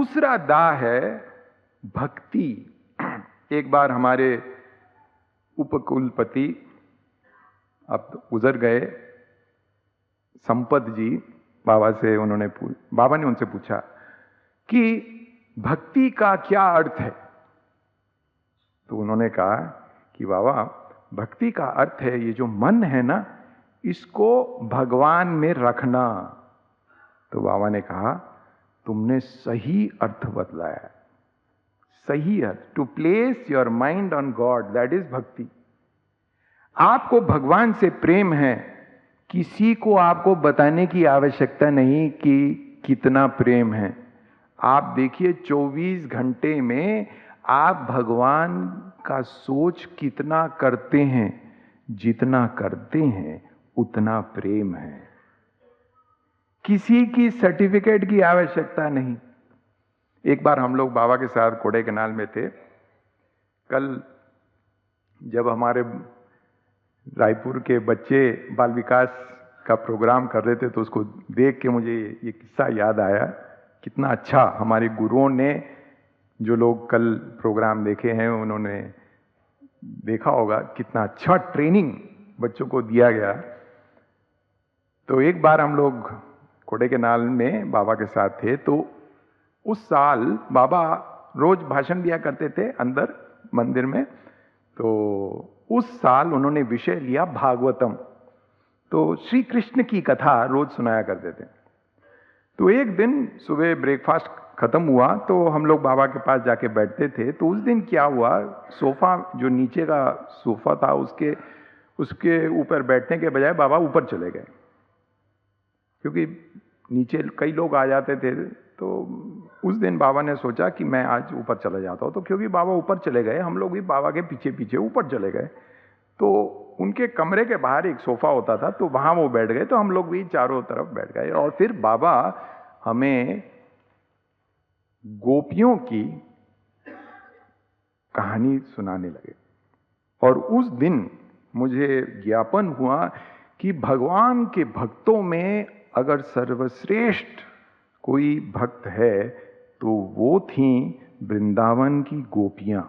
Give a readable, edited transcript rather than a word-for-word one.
दूसरा दा है भक्ति। एक बार हमारे उपकुलपति, अब गुजर गए, संपत जी, बाबा ने उनसे पूछा कि भक्ति का क्या अर्थ है। तो उन्होंने कहा कि बाबा, भक्ति का अर्थ है ये जो मन है ना, इसको भगवान में रखना। तो बाबा ने कहा तुमने सही अर्थ बतलाया, सही अर्थ। To place your mind on God, that is bhakti. आपको भगवान से प्रेम है, किसी को आपको बताने की आवश्यकता नहीं कि कितना प्रेम है। आप देखिए 24 घंटे में आप भगवान का सोच कितना करते हैं, जितना करते हैं उतना प्रेम है। किसी की सर्टिफिकेट की आवश्यकता नहीं। एक बार हम लोग बाबा के साथ कोडाईकनाल में थे। कल जब हमारे रायपुर के बच्चे बाल विकास का प्रोग्राम कर रहे थे तो उसको देख के मुझे ये किस्सा याद आया। कितना अच्छा हमारे गुरुओं ने, जो लोग कल प्रोग्राम देखे हैं उन्होंने देखा होगा कितना अच्छा ट्रेनिंग बच्चों को दिया गया। तो एक बार हम लोग कोडाईकनाल में बाबा के साथ थे, तो उस साल बाबा रोज भाषण दिया करते थे अंदर मंदिर में। तो उस साल उन्होंने विषय लिया भागवतम। तो श्री कृष्ण की कथा रोज सुनाया करते थे। तो एक दिन सुबह ब्रेकफास्ट खत्म हुआ तो हम लोग बाबा के पास जाके बैठते थे। तो उस दिन क्या हुआ, सोफा जो नीचे का सोफा था उसके ऊपर बैठने के बजाय बाबा ऊपर चले गए, क्योंकि नीचे कई लोग आ जाते थे। तो उस दिन बाबा ने सोचा कि मैं आज ऊपर चला जाता हूँ। तो क्योंकि बाबा ऊपर चले गए, हम लोग भी बाबा के पीछे पीछे ऊपर चले गए। तो उनके कमरे के बाहर एक सोफा होता था, तो वहां वो बैठ गए। तो हम लोग भी चारों तरफ बैठ गए और फिर बाबा हमें गोपियों की कहानी सुनाने लगे। और उस दिन मुझे ज्ञापन हुआ कि भगवान के भक्तों में अगर सर्वश्रेष्ठ कोई भक्त है तो वो थी वृंदावन की गोपियां।